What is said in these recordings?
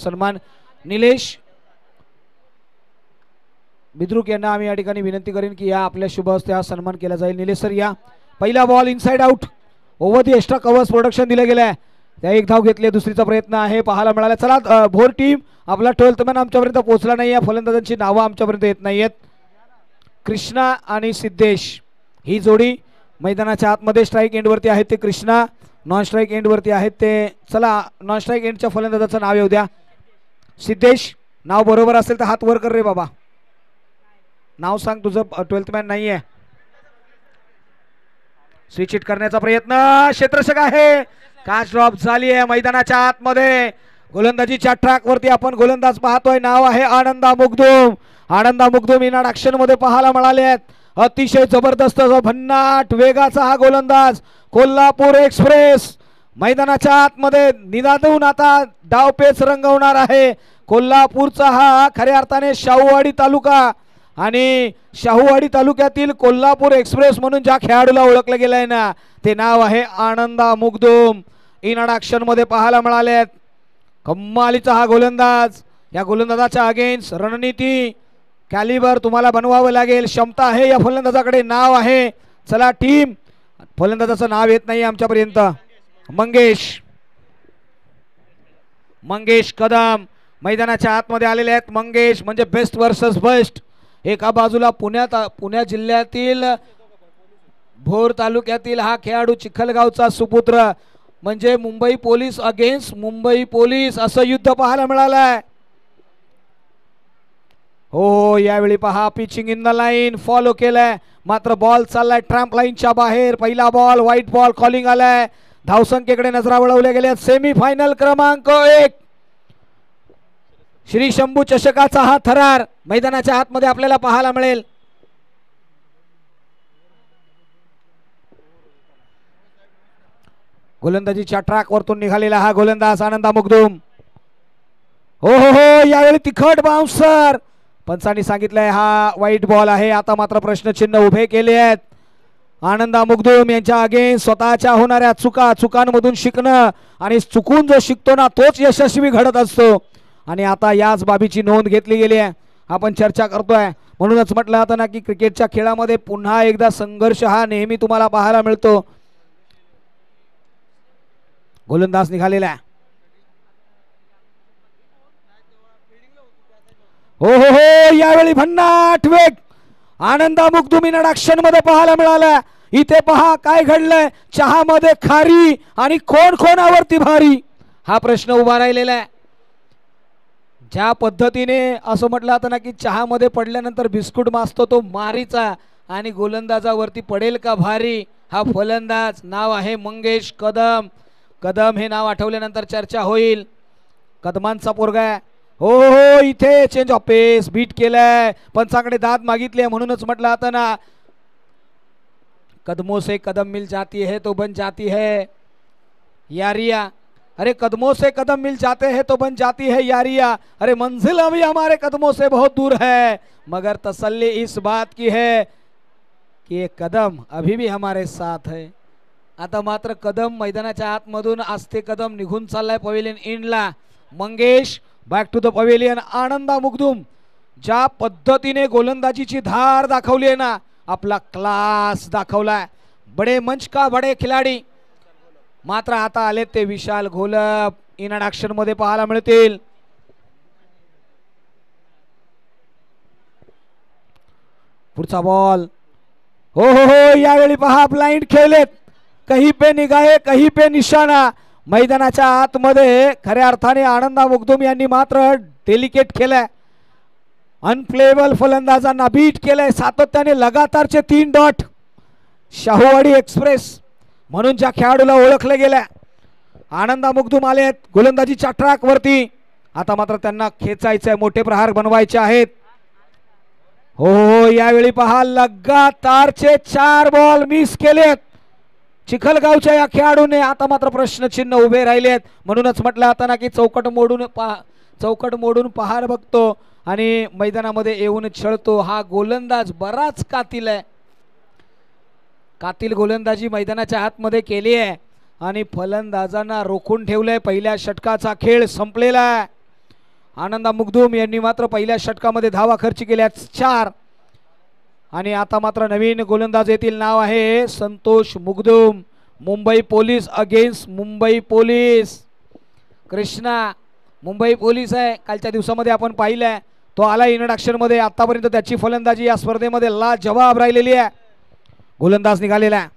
सन्मान निलेश बिद्रुक यांना आम्ही या ठिकाणी विनंती करेन की या आपल्या शुभ हस्ते हा सन्मान केला जाईल। निलेश सर या। पहिला ball inside out over the extra covers production दिले गेले त्या एक धाव घेतली दुसरीचा प्रयत्न आहे पाहायला मिळाला। चला भोर टीम आपला 12th मॅन आमच्यापर्यंत पोहोचला नाही आहे फलंदाजांची नावं आमच्यापर्यंत येत नाहीयेत। कृष्णा आणि सिद्धेश ही जोडी मैदानाच्या आतमध्ये स्ट्राइक एंड वरती आहेत ते कृष्णा नॉन स्ट्राइक एंड वरती आहेत ते चला नॉन स्ट्राइक एंडच्या फलंदाजाचं नाव येऊ द्या। सिद्धेश नाव बरोबर असेल तर हात वर कर रे बाबा नाव सांग तुझं 12th मॅन नाहीये। स्विच हिट करण्याचा प्रयत्न क्षेत्ररक्षक आहे काच ड्रॉप झाली आहे मैदानाच्या आतमध्ये गोलंदाजीच्या ट्रॅक वरती आपण गोलंदाज पाहतोय नाव आहे आनंदा मुगदुम। आनंदा मुगदुम इनाड ऍक्शन मध्ये पाहायला मिळाले आहेत अतिशय जबरदस्त भन्नाट वेगाचा हा गोलंदाज कोल्हापूर एक्सप्रेस मैदानाच्या आतमध्ये निनादून आता डावपेच रंगवणार आहे। कोल्हापूरचा हा खऱ्या अर्थाने शाहूवाडी तालुका आणि शाहूवाडी तालुक्यातील कोल्हापूर एक्सप्रेस म्हणून ज्या खेळाडूला ओळखलं गेलंय ना ते नाव आहे आनंदा मुगदुम। इनाड ऍक्शन मध्ये पाहायला मिळाले आहेत कम्मालीचा हा गोलंदाज या गोलंदाजाच्या अगेन्स्ट रणनीती कॅलिबर तुम्हाला बनवावं लागेल क्षमता आहे या फलंदाजाकडे नाव आहे। चला टीम फलंदाजाचं नाव येत नाही आमच्यापर्यंत मंगेश कदम मैदानाच्या आतमध्ये आलेले आहेत। मंगेश म्हणजे बेस्ट वर्सेस बेस्ट एका बाजूला पुणे जिल्ह्यातील भोर तालुक्यातील हा खेळाडू चिखलगावचा सुपुत्र म्हणजे Mumbai police against Mumbai police असं युद्ध पाहायला मिळालंय। हो यावेळी पहा pitching in the line follow केलाय मात्र बॉल चाललाय ट्रॅम्प लाईनच्या बाहेर। पहिला बॉल व्हाईट बॉल कॉलिंग आलाय धावसंख्येकडे नजरा वळवल्या गेल्या। सेमी फायनल क्रमांक 1 श्री शंभू चषकाचा हा थरार मैदानाच्या आतमध्ये आपल्याला पाहायला मिळेल। गोलंदाजीच्या ट्रॅक वरतून निघालेला हा गोलंदाज आनंदा मुगदुम। हो हो हो यावेळी तिखट बाउन्सर पंचांनी सांगितलंय हा व्हाईट बॉल आहे। आता मात्र प्रश्नचिन्ह उभे केले आहेत आनंदा मुगदुम यांच्या अगेन्स्ट स्वतःच्या होणाऱ्या चुकांमधून शिकणं आणि चुकून जो शिकतो ना तोच यशस्वी घडत असतो आणि आता याच बाबीची नोंद घेतली गेली आहे आपण चर्चा करतोय। म्हणूनच म्हटलं जातं ना की क्रिकेटच्या खेळामध्ये पुन्हा एकदा संघर्ष हा नेहमी तुम्हाला पाहायला मिळतो। गोलंदाज निघालेला आहे हो हो हो यावेळी भन्नाट वेग आनंदा मुगदुम इनाड ऍक्शन मध्ये पाहायला मिळाला। इथे पहा काय घडलंय चहामध्ये खारी आणि कोण कोणावरती भारी हा प्रश्न उभा राहिलेला आहे। ज्या पद्धतीने असं म्हटलं जातं ना की चहामध्ये पडल्यानंतर बिस्कुट मासतो तो मारीचा आणि गोलंदाजावरती पडेल का भारी हा फलंदाज नाव आहे मंगेश कदम। कदम हे नाव आठवल्यानंतर चर्चा होईल कदमांचा पोरगा हो हो इथे चेंज ऑफ पेस बीट केलाय पंचांकडे दाद मागितले म्हणूनच म्हटलं जातं ना कदमों से कदम मिल जाती है तो बन जाती है यारिया। अरे कदमों से कदम मिल जाते हैं तो बन जाती है यारिया। अरे मंजिल अभी हमारे कदमों से बहुत दूर है मगर तसल्ली इस बात की है कि ये कदम अभी भी हमारे साथ है। आता मात्र कदम मैदानाच्या आतमधून आस्ते कदम निघून चाललाय पवेलियन एंडला। Mangesh back to the pavilion. Ananda Mugdum ज्या पद्धतीने गोलंदाजीची धार दाखवली आहे ना आपला क्लास दाखवलाय बडे मंच का बडे खिलाडी मात्र आता आले ते विशाल घोलप इनाड ऍक्शन मध्ये पाहायला मिळतील। पुढचा बॉल हो हो हो यावेळी पहा ब्लाइंड खेळलेत कहीं पे निगाहे कहीं पे निशाणा मैदानाच्या आतमध्ये खऱ्या अर्थाने आनंदा मुगदुम यांनी मात्र डेलिकेट केलाय अनप्लेबल फलंदाजांना बीट केलंय सातत्याने लगातारचे 3 डॉट शाहूवाडी एक्सप्रेस म्हणून ज्या खेळाडूला ओळखले गेल्या आनंदा मुगदुम आलेत गोलंदाजीच्या ट्रॅक वरती। आता मात्र त्यांना खेचायचे मोठे प्रहार बनवायचे आहेत। हो हो यावेळी पहा लगातारचे 4 बॉल मिस केलेत चिखलगावच्या या खेळाडूने। आता मात्र प्रश्नचिन्ह उभे राहिलेत म्हणूनच म्हटलं आता ना की चौकट मोडून पहार बघतो आणि मैदानामध्ये येऊन छळतो हा गोलंदाज बराच कातील आहे। कातील गोलंदाजी मैदानाच्या आतमध्ये केली आहे आणि फलंदाजांना रोखून ठेवलंय। पहिल्या षटकाचा खेळ संपलेला आहे आनंदा मुगदुम यांनी मात्र पहिल्या षटकामध्ये धावा खर्च केल्या 4 आणि आता मात्र नवीन गोलंदाज येथील नाव आहे Santosh Mugdum. Mumbai police against Mumbai police. Krishna Mumbai police आहे, कालच्या दिवसामध्ये आपण पाहिलंय तो आला इंट्रोडक्शन मध्ये. आतापर्यंत त्याची फलंदाजी या स्पर्धेमध्ये लाजवाब राहिलेली आहे. गोलंदाज निघालेला आहे.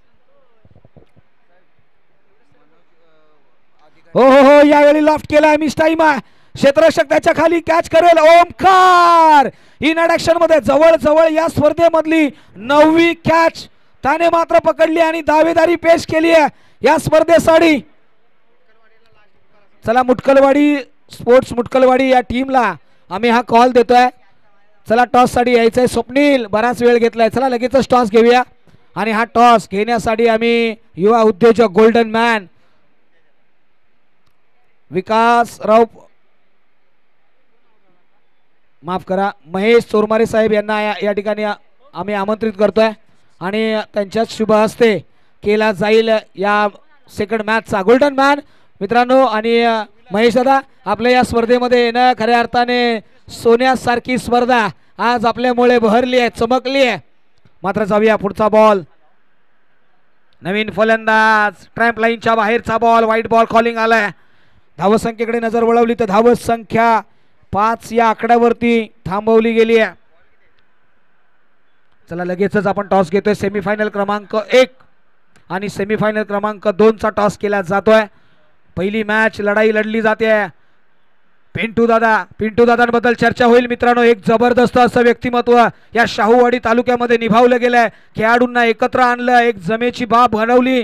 हो हो हो यावेळी लॉफ्ट केला मिस टाइम आहे. क्षेत्ररक्षक त्याच्या खाली कॅच करेल. ओमकार इंट्रोडक्शन मध्ये जवळ जवळ या स्पर्धेमधली 9वी कॅच त्याने मात्र पकडली आणि दावेदारी पेश केली आहे या स्पर्धेसाठी. चला मुटकलवाडी स्पोर्ट्स मुटकलवाडी या टीमला आम्ही हा कॉल देतोय. चला टॉस साठी यायचंय. स्वप्नील बराच वेळ घेतलाय. चला लगेचच टॉस घेऊया आणि हा टॉस घेण्यासाठी आम्ही युवा उद्योजक गोल्डन मॅन विकासराव माफ करा महेश चोरमारे साहेब यांना या ठिकाणी आम्ही आमंत्रित करतोय आणि त्यांच्या शुभ हस्ते केला जाईल या सेकंड मॅचचा. गोल्डन मॅन मित्रांनो आणि महेश दादा आपल्या या स्पर्धेमध्ये येणं खऱ्या अर्थाने सोन्यासारखी स्पर्धा आज आपल्यामुळे बहरली आहे, चमकली आहे. मात्र जाऊया पुढचा बॉल. नवीन फलंदाज ट्रॅम्प लाईनच्या बाहेरचा बॉल. व्हाईट बॉल कॉलिंग आलाय. धावसंख्येकडे नजर वळवली तर धावसंख्या 5 या आकड्यावरती थांबवली गेली आहे. चला लगेचच आपण टॉस घेतोय. सेमीफायनल क्रमांक 1 आणि सेमीफायनल क्रमांक 2 चा टॉस केला जातोय. पहिली मॅच लढाई लढली जाते. पिंटू दादांबद्दल चर्चा होईल मित्रांनो. एक जबरदस्त असं व्यक्तिमत्व या शाहूवाडी तालुक्यामध्ये निभावलं गेलंय. खेळाडूंना एकत्र आणलं, एक जमेची बाब बनवली.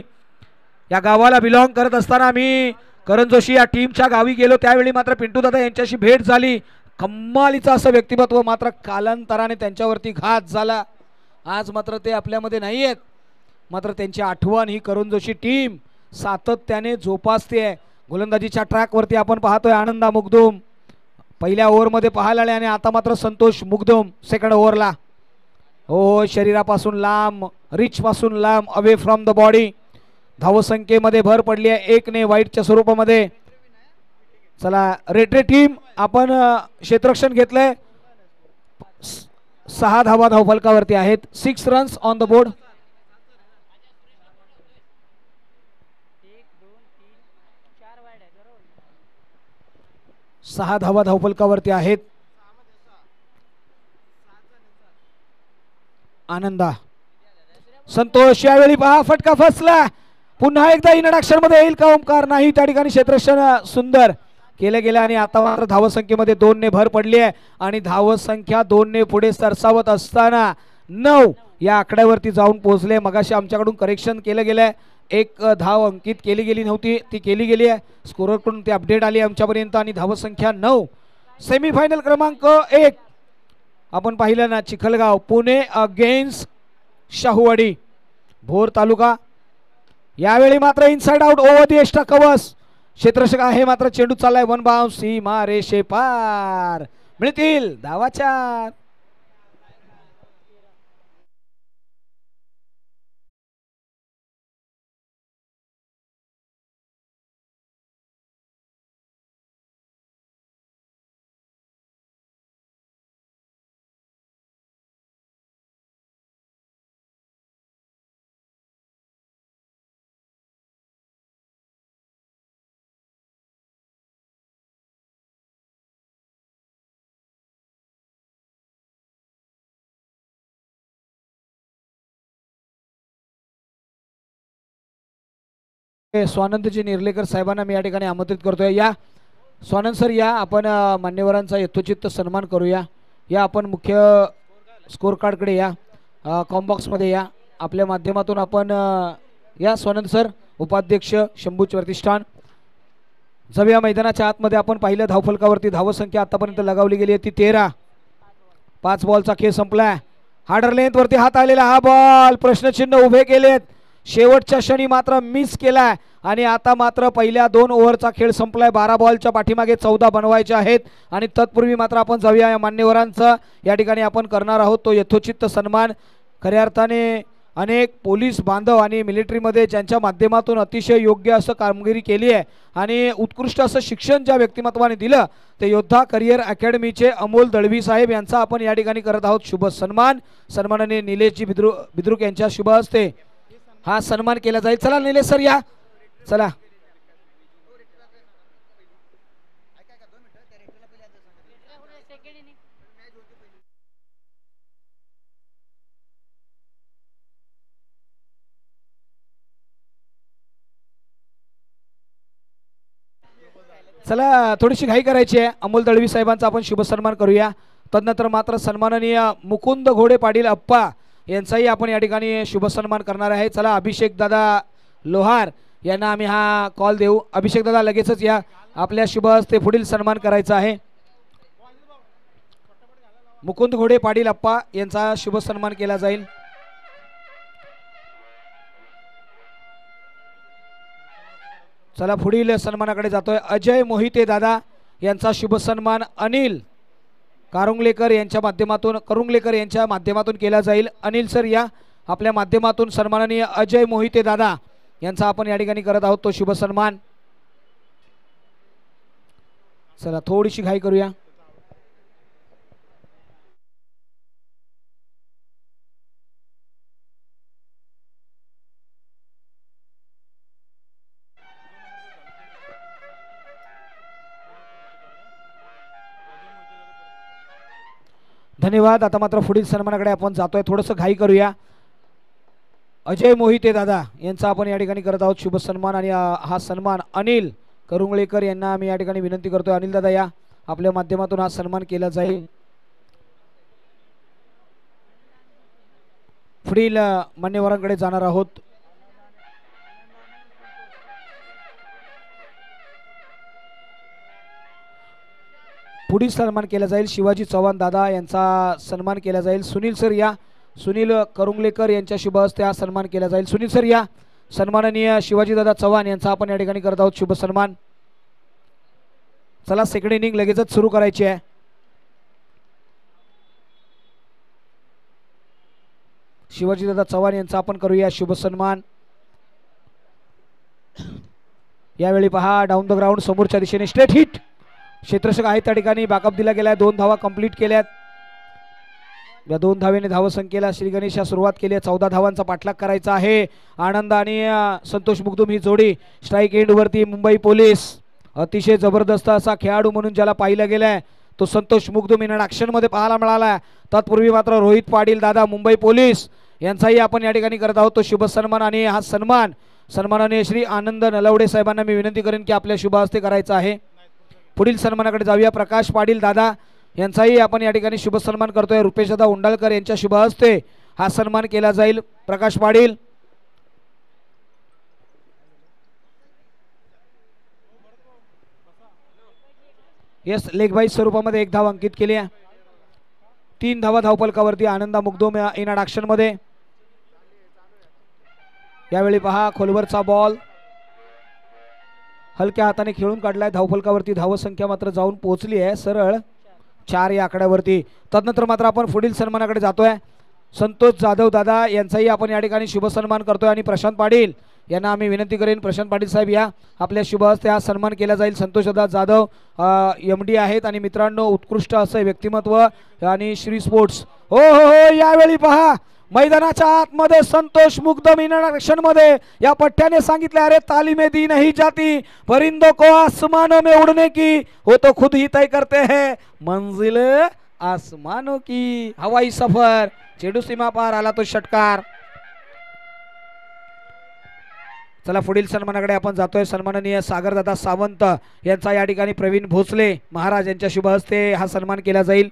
या गावाला बिलॉंग करत असताना मी करण जोशी या टीमच्या गावी गेलो त्यावेळी मात्र पिंटू दादा यांच्याशी भेट झाली. कमालीचं असं व्यक्तिमत्व. मात्र कालांतराने त्यांच्यावरती घात झाला. आज मात्र ते आपल्यामध्ये नाही आहेत. मात्र त्यांची आठवण ही करण जोशी टीम सातत्याने जोपासते आहे. गोलंदाजीच्या ट्रॅकवरती आपण पाहतोय आनंदा मुगदुम पहिल्या ओव्हरमध्ये पाहायला आले आणि आता मात्र संतोष मुगदुम सेकंड ओव्हरला. हो शरीरापासून लांब, रिच पासून लांब, अवे फ्रॉम द बॉडी. धावसंख्येमध्ये भर पडली आहे 1 ने वाईटच्या स्वरूपामध्ये. चला रेड टीम आपण क्षेत्ररक्षण घेतलंय. 6 धावा धावफलकावरती आहेत. 6 रन्स ऑन द बोर्ड. 6 धावा धावफलकावरती आहेत. आनंदा संतोष यावेळी पहा फटका फसला. पुन्हा एकदा इंट्रोडक्शन मध्ये येईल का ओमकार? नाही. त्या ठिकाणी क्षेत्ररक्षण सुंदर केले गेले आणि आता मात्र धावसंख्येमध्ये 2 ने भर पडली आहे आणि धावसंख्या 2 ने पुढे सरसावत असताना 9 या आकड्यावरती जाऊन पोहोचले. मगाशी आमच्याकडून करेक्शन केलं गेलंय. 1 धाव अंकित केली गेली नव्हती, ती केली गेली आहे. स्कोररकडून ती अपडेट आली आमच्यापर्यंत आणि धावसंख्या 9. सेमीफायनल क्रमांक 1 आपण पाहिलं ना. चिखलगाव पुणे अगेन्स्ट शाहूवाडी भोर तालुका. यावेळी मात्र inside out over the extra covers. क्षेत्ररक्षक आहे मात्र चेंडू चाललाय 1 बाउंस. सीमा रेषे पार. मिळतील धावा 4. स्वानंदजी निर्लेकर साहेबांना मी या ठिकाणी आमंत्रित करतोय. या स्वानंद सर या आपण मान्यवरांचा यथोचित सन्मान करूया. या आपण मुख्य स्कोर कार्डकडे या. कॉम्बॉक्स मध्ये या. आपल्या माध्यमातून आपण या स्वानंद सर उपाध्यक्ष शंभू प्रतिष्ठान. जव्या मैदानाच्या आतमध्ये आपण पाहिलं धावफलकावरती धावसंख्या आतापर्यंत लगावली गेली आहे ती 13. 5 बॉलचा खेळ संपलाय. हार्डर लेंथ वरती हात आलेला हा बॉल. प्रश्नचिन्ह उभे केलेत. शेवटच्या क्षणी मात्र मिस केलाय आणि आता मात्र पहिल्या 2 ओव्हरचा खेळ संपलाय. 12 बॉलच्या पाठीमागे 14 बनवायचे आहेत आणि तत्पूर्वी मात्र आपण जाऊया या मान्यवरांचा या ठिकाणी आपण करणार आहोत तो यथोचित सन्मान. खऱ्या अर्थाने अनेक पोलीस बांधव आणि मिलिटरीमध्ये ज्यांच्या माध्यमातून अतिशय योग्य असं कामगिरी केली आहे आणि उत्कृष्ट असं शिक्षण ज्या व्यक्तिमत्वाने दिलं ते योद्धा करिअर अकॅडमीचे अमोल दळवी साहेब यांचा आपण या ठिकाणी करत आहोत शुभ सन्मान. सन्माननीय निलेशजी बिद्रुक यांच्या शुभ हस्ते हा सन्मान केला जाईल. चला निलेश सर या. चला चला थोडीशी घाई करायची आहे. अमोल दळवी साहेबांचा आपण शुभ सन्मान करूया. तदनंतर मात्र सन्माननीय मुकुंद घोडे पाटील अप्पा यांचाही आपण या ठिकाणी शुभ सन्मान करणार आहे. चला अभिषेक दादा लोहार यांना आम्ही हा कॉल देऊ. अभिषेक दादा लगेचच या. आपल्या शुभ हस्ते पुढील सन्मान करायचा आहे. मुकुंद घोडे पाटील अप्पा यांचा शुभ सन्मान केला जाईल. चला पुढील सन्मानाकडे जातोय. अजय मोहिते दादा यांचा शुभ सन्मान अनिल करुंगलेकर यांच्या माध्यमातून केला जाईल. अनिल सर या. आपल्या माध्यमातून सन्माननीय अजय मोहिते दादा यांचा आपण या ठिकाणी करत आहोत तो शुभ सन्मान. चला थोडीशी घाई करूया. धन्यवाद. आता मात्र पुढील सन्मानाकडे आपण जातोय. थोडंसं घाई करूया. अजय मोहिते दादा यांचा आपण या ठिकाणी करत आहोत शुभ सन्मान आणि हा सन्मान अनिल करुंगळेकर यांना आम्ही या ठिकाणी विनंती करतोय. अनिल दादा या. आपल्या माध्यमातून हा सन्मान केला जाईल. पुढील मान्यवरांकडे जाणार आहोत. पुढील सन्मान केला जाईल. शिवाजी चव्हाण दादा यांचा सन्मान केला जाईल. सुनील सर या. सुनील करुंगलेकर यांच्या शुभ हस्ते हा सन्मान केला जाईल. सुनील सर या. सन्माननीय शिवाजी दादा चव्हाण यांचा आपण या ठिकाणी करत आहोत शुभ सन्मान. चला सेकंड इनिंग लगेचच सुरू करायची आहे. शिवाजी दादा चव्हाण यांचा आपण करूया शुभ सन्मान. यावेळी पहा डाऊन द ग्राउंड समोरच्या दिशेने स्ट्रेट हिट. क्षेत्ररक्षक आहे त्या ठिकाणी बॅकअप दिला गेलाय. 2 धावा कंप्लीट केल्यात. या 2 धावेने धावसंख्येला श्री गणेश सुरुवात केली आहे. 14 धावांचा पाठलाग करायचा आहे. आनंद आणि संतोष मुगदुम ही जोडी स्ट्राईक एंड वरती. मुंबई पोलीस अतिशय जबरदस्त असा खेळाडू म्हणून ज्याला पाहिलं गेलाय तो संतोष मुगदुम इन ऍक्शन मध्ये पाहायला मिळाला. तत्पूर्वी मात्र रोहित पाटील दादा मुंबई पोलीस यांचाही आपण या ठिकाणी करत आहोत तो शुभ सन्मान. आणि हा सन्मान सन्माननीय श्री आनंद नलवडे साहेबांना मी विनंती करेन की आपल्या शुभ हस्ते करायचा आहे. पुढील सन्मानाकडे जाऊया. प्रकाश पाटील दादा यांचाही आपण या ठिकाणी शुभ सन्मान करतोय. रुपेश दादा उंडाळकर यांच्या शुभ हस्ते हा सन्मान केला जाईल. प्रकाश पाटील यस लेग बाईज स्वरूपामध्ये 1 धाव अंकित केली आहे. 3 धावा धावफलकावरती. आनंदा मुगदुम इन ऍक्शन मध्ये. यावेळी पहा खोलवरचा बॉल हलक्या हाताने खेळून काढलाय. धावफलकावरती धावसंख्या मात्र जाऊन पोहोचली आहे सरळ 4 या आकड्यावरती. तदनंतर मात्र आपण पुढील सन्मानाकडे जातोय. संतोष जाधव दादा यांचाही आपण या ठिकाणी शुभ सन्मान करतोय. आणि प्रशांत पाटील यांना आम्ही विनंती करेन प्रशांत पाटील साहेब या. आपल्या शुभ हस्ते हा सन्मान केला जाईल. संतोष दादा जाधव MD आहेत. आणि मित्रांनो उत्कृष्ट असं व्यक्तिमत्व आणि श्री स्पोर्ट्स. हो हो हो यावेळी पहा मैदानाच्या आतमध्ये संतोष मुग्धम इन ऍक्शन मध्ये. या पट्ट्याने सांगितले अरे तालीमे दी नहीं जाती परिंदों को आसमानों में उड़ने की वो तो खुद ही तय करते हैं मंजिल आसमानों की. हवाई सफर चेडू सीमा पार आला तो षटकार. चला पुढील सन्मानाकडे आपण जातोय. सन्माननीय सागरदादा सावंत यांचा या ठिकाणी प्रवीण भोसले महाराज यांच्या शुभ हस्ते हा सन्मान केला जाईल.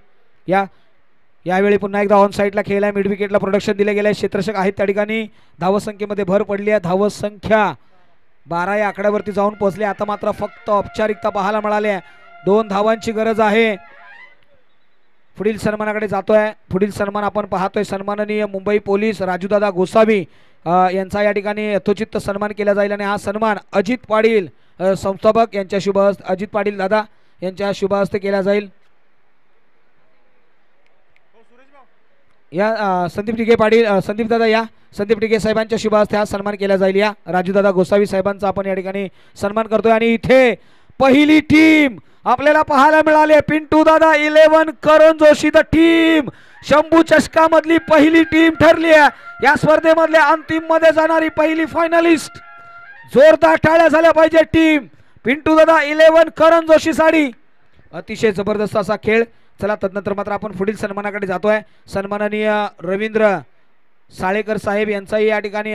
यावेळी पुन्हा एकदा ऑन साईडला खेळलाय. मिड विकेटला प्रोडक्शन दिले गेले. क्षेत्ररक्षक आहेत त्या ठिकाणी. धावसंख्येमध्ये भर पडली आहे. धावसंख्या 12 या आकड्यावरती जाऊन पोहोचले. आता मात्र फक्त औपचारिकता पाहायला मिळाल्या. 2 धावांची गरज आहे. पुढील सन्मानाकडे जातोय. पुढील सन्मान आपण पाहतोय. सन्माननीय मुंबई पोलीस राजूदादा गोसावी यांचा या ठिकाणी यथोचित सन्मान केला जाईल. आणि हा सन्मान अजित पाटील संस्थापक यांच्या शुभ हस्ते अजित पाटील दादा यांच्या शुभ हस्ते केला जाईल. या संदीप टिके पाटील, संदीप दादा या, संदीप टिके साहेबांच्या शुभ हस्ते हा सन्मान केला जाईल। या राजूदादा गोसावी साहेबांचा आपण या ठिकाणी सन्मान करतोय। आणि इथे पहिली टीम आपल्याला पाहायला मिळाली, पिंटू दादा 11 करण जोशी द टीम, शंभू चषका मधली पहिली टीम ठरली आहे या स्पर्धेमधल्या अंतिम मध्ये जाणारी पहिली फायनलिस्ट। जोरदार टाळ्या झाल्या पाहिजे टीम पिंटू दादा 11 करण जोशी साठी। अतिशय जबरदस्त असा खेळ। चला तदनंतर मात्र आपण पुढील सन्मानाकडे जातोय। सन्माननीय रवींद्र साळेकर साहेब यांचाही या ठिकाणी